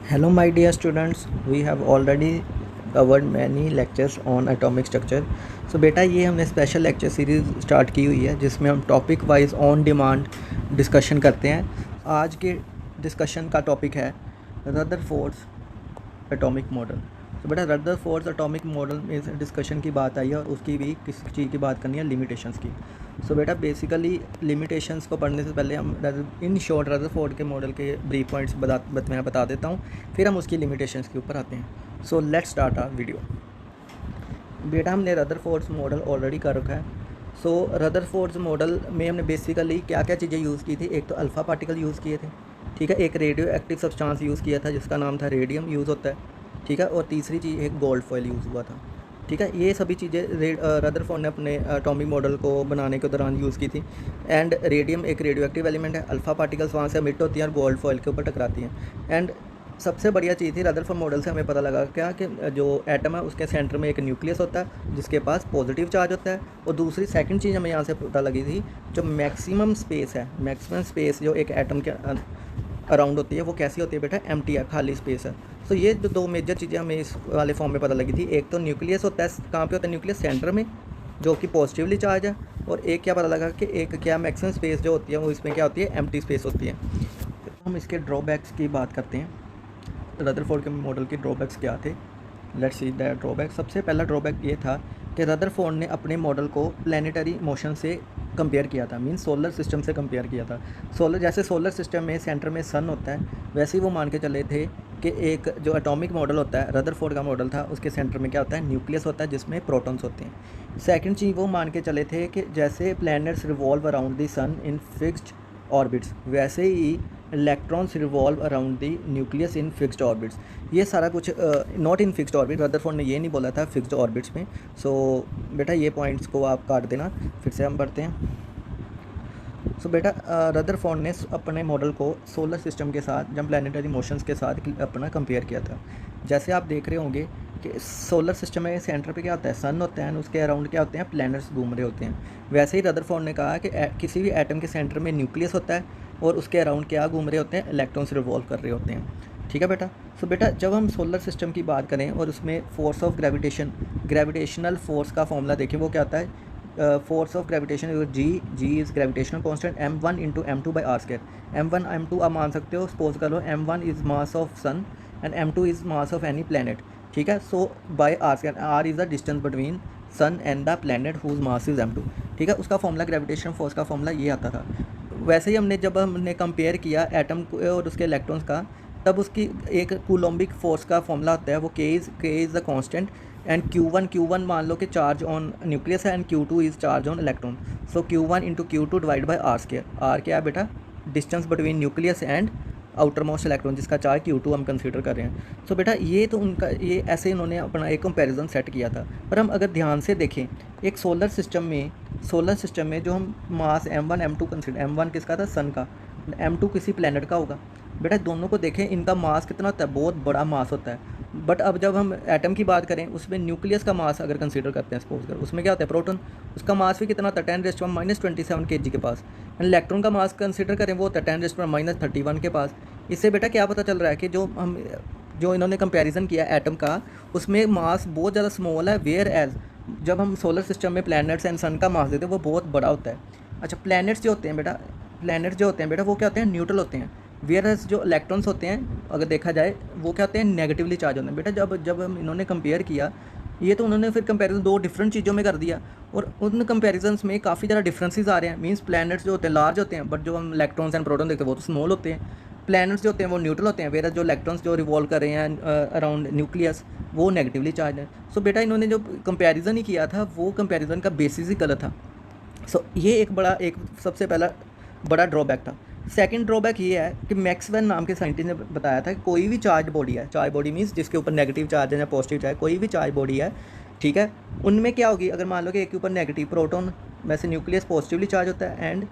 Hello, my dear students. We have already covered many lectures on atomic structure. So बेटा ये हमने special lecture series start की हुई है जिसमें हम topic wise on demand discussion करते हैं। आज के डिस्कशन का टॉपिक है रदरफोर्ड्स एटॉमिक मॉडल। तो बेटा रदरफोर्ड्स एटॉमिक मॉडल में डिस्कशन की बात आई है और उसकी भी किस चीज़ की बात करनी है, लिमिटेशंस की। सो बेटा बेसिकली लिमिटेशंस को पढ़ने से पहले हम इन शॉर्ट रदरफोर्ड के मॉडल के ब्रीफ पॉइंट्स मैं बता देता हूँ, फिर हम उसकी लिमिटेशंस के ऊपर आते हैं। So let's start our video. बेटा हमने रदरफोर्ड्स मॉडल ऑलरेडी कर रखा है। सो रदरफोर्ड्स मॉडल में हमने बेसिकली क्या क्या चीज़ें यूज़ की थी। एक तो अल्फ़ा पार्टिकल यूज़ किए थे, ठीक है। एक रेडियो एक्टिव सब्सटेंस यूज़ किया था जिसका नाम था रेडियम यूज़ होता है, ठीक है। और तीसरी चीज़ एक गोल्ड फॉयल यूज़ हुआ था, ठीक है। ये सभी चीज़ें रदरफोर्ड ने अपने एटॉमिक मॉडल को बनाने के दौरान यूज़ की थी। एंड रेडियम एक रेडियो एक्टिव एलिमेंट है, अल्फ़ा पार्टिकल्स वहाँ से एमिट होती हैं और गोल्ड फॉयल के ऊपर टकराती हैं। एंड सबसे बढ़िया चीज़ थी रदरफोर्ड मॉडल से हमें पता लगा क्या कि जो एटम है उसके सेंटर में एक न्यूक्लियस होता है जिसके पास पॉजिटिव चार्ज होता है। और दूसरी सेकंड चीज़ हमें यहाँ से पता लगी थी, जो मैक्सिमम स्पेस है, मैक्सिमम स्पेस जो एक एटम के अराउंड होती है वो कैसी होती है बेटा, एम्प्टी है, खाली स्पेस है। तो ये जो दो मेजर चीज़ें हमें इस वाले फॉर्म में पता लगी थी, एक तो न्यूक्लियस होता है, कहाँ पे होता है न्यूक्लियस, सेंटर में जो कि पॉजिटिवली चार्ज है। और एक क्या पता लगा कि एक क्या मैक्सिमम स्पेस जो होती है वो इसमें क्या होती है, एम्प्टी स्पेस होती है। हम इसके ड्रॉबैक्स की बात करते हैं। रदरफोर्ड के मॉडल के ड्रॉबैक्स क्या थे, लेट्स सी दैट ड्रॉबैक। सबसे पहला ड्रॉबैक ये था कि रदरफोर्ड ने अपने मॉडल को प्लैनेटरी मोशन से कंपेयर किया था, मींस सोलर सिस्टम से कंपेयर किया था। जैसे सोलर सिस्टम में सेंटर में सन होता है, वैसे ही वो मान के चले थे कि एक जो एटॉमिक मॉडल होता है, रदरफोर्ड का मॉडल था, उसके सेंटर में क्या होता है, न्यूक्लियस होता है जिसमें प्रोटॉन्स होते हैं। सेकंड चीज़ वो मान के चले थे कि जैसे planets revolve around the sun in fixed orbits, वैसे ही electrons revolve around the nucleus in fixed orbits. ये सारा कुछ not in fixed orbit, Rutherford ने ये नहीं बोला था फिक्स्ड ऑर्बिट्स में। सो बेटा ये पॉइंट्स को आप काट देना। फिर से हम पढ़ते हैं। सो बेटा रदरफोर्ड ने अपने मॉडल को सोलर सिस्टम के साथ, जब प्लानिटरी मोशंस के साथ अपना कंपेयर किया था। जैसे आप देख रहे होंगे कि सोलर सिस्टम में सेंटर पे क्या होता है, सन होता है, उसके अराउंड क्या होते हैं, प्लैनेट्स घूम रहे होते हैं। वैसे ही रदरफोर्ड ने कहा कि किसी भी एटम के सेंटर में न्यूक्लियस होता है और उसके अराउंड क्या घूम रहे होते हैं, इलेक्ट्रॉन्स रिवॉल्व कर रहे होते हैं, ठीक है बेटा। सो बेटा जब हम सोलर सिस्टम की बात करें और उसमें फोर्स ऑफ ग्रेविटेशनल फोर्स का फॉर्मूला देखें, वो क्या होता है, force of gravitation G is gravitational constant m1 into m2 by are square. m1 m2 आप मान सकते हो, सपोज कर लो m1 is mass of sun and m2 is mass of any planet, ठीक है। So by R square, R is the distance between sun and the planet whose mass is m2, ठीक है। उसका फॉर्मूला ग्रेविटेशन फोर्स का formula ये आता था। वैसे ही जब हमने कंपेयर किया एटम को और उसके इलेक्ट्रॉन्स का, तब उसकी एक कूलोम्बिक फोर्स का फॉर्मूला होता है, वो के is the constant and Q1 मान लो कि चार्ज ऑन न्यूक्लियस है and Q2 is charge on electron. So Q1 into Q2 divide by are square. R क्या है बेटा, distance between nucleus and outermost electron, जिसका चार्ज Q2 हम consider कर रहे हैं। सो बेटा ये तो उनका ये ऐसे इन्होंने अपना एक कंपैरिजन सेट किया था। पर हम अगर ध्यान से देखें, एक सोलर सिस्टम में जो हम मास m1 m2 कंसीडर, m1 किसका था, सन का, m2 किसी प्लैनेट का होगा। बेटा दोनों को देखें, इनका मास कितना होता है, बहुत बड़ा मास होता है। बट अब जब हम एटम की बात करें, उसमें न्यूक्लियस का मास अगर कंसीडर करते हैं, सपोज कर, उसमें क्या होता है, प्रोटॉन, उसका मास भी कितना होता है, 10⁻⁻27 kg के पास। इलेक्ट्रॉन का मास कंसीडर करें, वो होता है 10⁻31 के पास। इससे बेटा क्या पता चल रहा है कि जो इन्होंने कंपैरिजन किया एटम का, उसमें मास बहुत ज़्यादा स्मॉल है, वेयर एज जब हम सोलर सिस्टम में प्लैनेट्स एंड सन का मास देते हैं वो बहुत बड़ा होता है। अच्छा प्लैनेट्स जो होते हैं बेटा वो क्या होते हैं, न्यूट्रल होते हैं। वेयरएस जो इलेक्ट्रॉन्स होते हैं अगर देखा जाए वो क्या होते हैं, नेगेटिवली चार्ज होते हैं। बेटा जब हम इन्होंने कंपेयर किया, ये तो उन्होंने फिर कंपैरिजन दो डिफरेंट चीज़ों में कर दिया और उन कंपैरिजन्स में काफ़ी ज़्यादा डिफरेंसेस आ रहे हैं। मींस प्लैनेट्स जो होते हैं लार्ज होते हैं, बट जो हम इलेक्ट्रॉन्स एंड प्रोटॉन देखते हैं वो तो स्मॉल होते हैं। प्लैनेट्स जो होते हैं वो न्यूट्रल होते हैं, वेयर जो इलेक्ट्रॉन्स जो रिवॉल्व कर रहे हैं अराउंड न्यूक्लियस, वो नेगेटिवली चार्ज है। सो बेटा इन्होंने जो कंपेरिजन ही किया था, वो कंपेरिजन का बेसिस ही गलत था। सो ये एक सबसे पहला बड़ा ड्रॉबैक था। सेकंड ड्रॉबैक ये है कि मैक्सवेल नाम के साइंटिस्ट ने बताया था कि कोई भी चार्ज बॉडी है, चार्ज बॉडी मीन्स जिसके ऊपर नेगेटिव चार्ज है या पॉजिटिव चार्ज, कोई भी चार्ज बॉडी है, ठीक है, उनमें क्या होगी, अगर मान लो कि एक के ऊपर नेगेटिव प्रोटॉन, वैसे न्यूक्लियस पॉजिटिवली चार्ज होता है एंड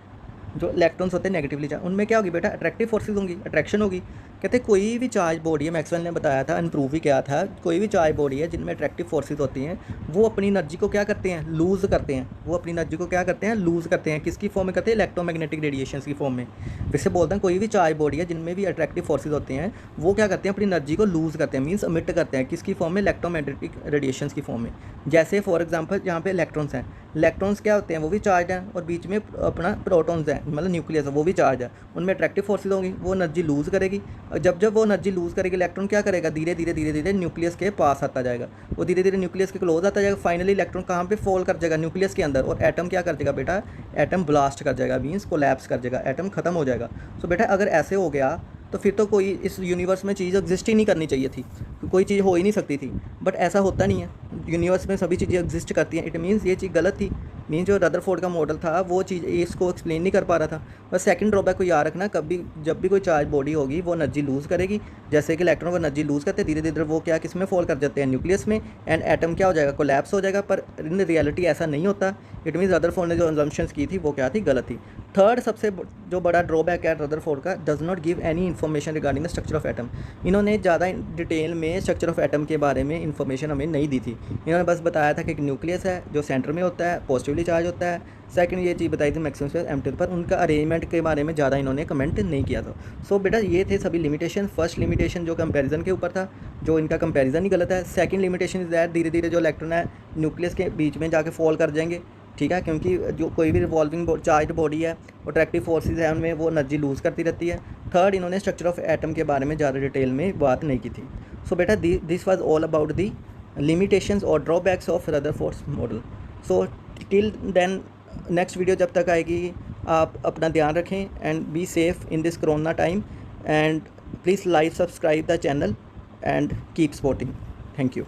जो इलेक्ट्रॉन्स होते हैं नेगेटिवली चार्ज, उनमें क्या होगी बेटा, अट्रैक्टिव फोर्सेज होंगी, अट्रैक्शन होगी। कहते कोई भी चार्ज बॉडी है, मैक्सवेल ने बताया था, अनप्रूव ही किया था, कोई भी चार्ज बॉडी है जिनमें अट्रैक्टिव फोर्सेस होती हैं वो अपनी एनर्जी को क्या करते हैं, लूज़ करते हैं। वो अपनी एनर्जी को क्या करते हैं, लूज़ करते हैं। किसकी फॉर्म में करते हैं, इलेक्ट्रोमैग्नेटिक रेडिएशन की फॉर्म में। फिर से बोलते हैं कोई भी चार्ज बॉडी है जिनमें भी अट्रैक्टिव फोर्सेज होते हैं वो क्या करते हैं, अपनी एनर्जी को लूज़ करते हैं, मीन्स अमिट करते हैं। किसकी फॉर्म में, इलेक्ट्रोमैग्नेटिक रेडिएशन की फॉर्म में। जैसे फॉर एग्जाम्पल यहाँ पे इलेक्ट्रॉन्स हैं, इलेक्ट्रॉन्स क्या होते हैं, वो भी चार्ज हैं, और बीच में अपना प्रोटॉन्स हैं, मतलब न्यूक्लियस है, वो भी चार्ज है। उनमें अट्रैक्टिव फोर्सेज होंगी, वो एनर्जी लूज़ करेगी। और जब जब वो एनर्जी लूज़ करेगी, इलेक्ट्रॉन क्या करेगा, धीरे धीरे धीरे धीरे न्यूक्लियस के पास आता जाएगा, वो धीरे धीरे न्यूक्लियस के क्लोज आता जाएगा। फाइनली इलेक्ट्रॉन कहाँ पे फॉल कर जाएगा, न्यूक्लियस के अंदर, और एटम क्या कर जाएगा बेटा, एटम ब्लास्ट कर जाएगा, मीन्स कोलैप्स कर जाएगा, एटम खत्म हो जाएगा। सो बेटा अगर ऐसे हो गया तो फिर तो कोई इस यूनिवर्स में चीज़ एग्जिस्ट ही नहीं करनी चाहिए थी, कोई चीज़ हो ही नहीं सकती थी। बट ऐसा होता नहीं है, यूनिवर्स में सभी चीज़ें एग्जिस्ट करती हैं। इट मीन्स ये चीज़ गलत थी, मीन्स जो रदरफोर्ड का मॉडल था वो चीज़ इसको एक्सप्लेन नहीं कर पा रहा था। बस सेकंड ड्रॉबैक को याद रखना, कभी जब भी कोई चार्ज बॉडी होगी वो एनर्जी लूज़ करेगी। जैसे कि इलेक्ट्रॉन को एनर्जी लूज़ करते हैं, धीरे धीरे वो क्या किस में फॉल कर जाते हैं, न्यूक्लियस में, एंड एटम क्या हो जाएगा, कोलैप्स हो जाएगा। पर इन रियलिटी ऐसा नहीं होता। इट मीन्स रदरफोर्ड ने जो अजम्पशंस की थी वो क्या थी, गलत थी। थर्ड सबसे जो बड़ा ड्रॉबैक है रदरफोर्ड का, does not give any information regarding the structure of atom. इन्होंने ज़्यादा डिटेल में स्ट्रक्चर ऑफ एटम के बारे में इन्फॉर्मेशन हमें नहीं दी थी। इन्होंने बस बताया था कि एक न्यूक्लियस है जो सेंटर में होता है, पॉजिटिवली चार्ज होता है। सेकंड ये चीज़ बताई थी मैक्सिमम स्पेस एम्प्टी, पर उनका अरेंजमेंट के बारे में ज़्यादा इन्होंने कमेंट नहीं किया था। सो बेटा ये थे सभी लिमिटेशन। फर्स्ट लिमिटेशन जो कंपैरिजन के ऊपर था, जो इनका कंपैरिजन ही गलत है। सेकंड लिमिटेशन इज़ दैट धीरे धीरे जो इलेक्ट्रॉन है न्यूक्लियस के बीच में जाके फॉल कर जाएंगे, ठीक है, क्योंकि जो कोई भी रिवॉल्विंग चार्ज बॉडी है, अट्रैक्टिव फोर्सेज है, उनमें वो एनर्जी लूज़ करती रहती है। थर्ड इन्होंने स्ट्रक्चर ऑफ एटम के बारे में ज़्यादा डिटेल में बात नहीं की थी। सो बेटा this was all about the limitations और drawbacks of Rutherford's model. So till then next video जब तक आएगी, आप अपना ध्यान रखें and be safe in this corona time, and please like subscribe the channel and keep supporting. Thank you.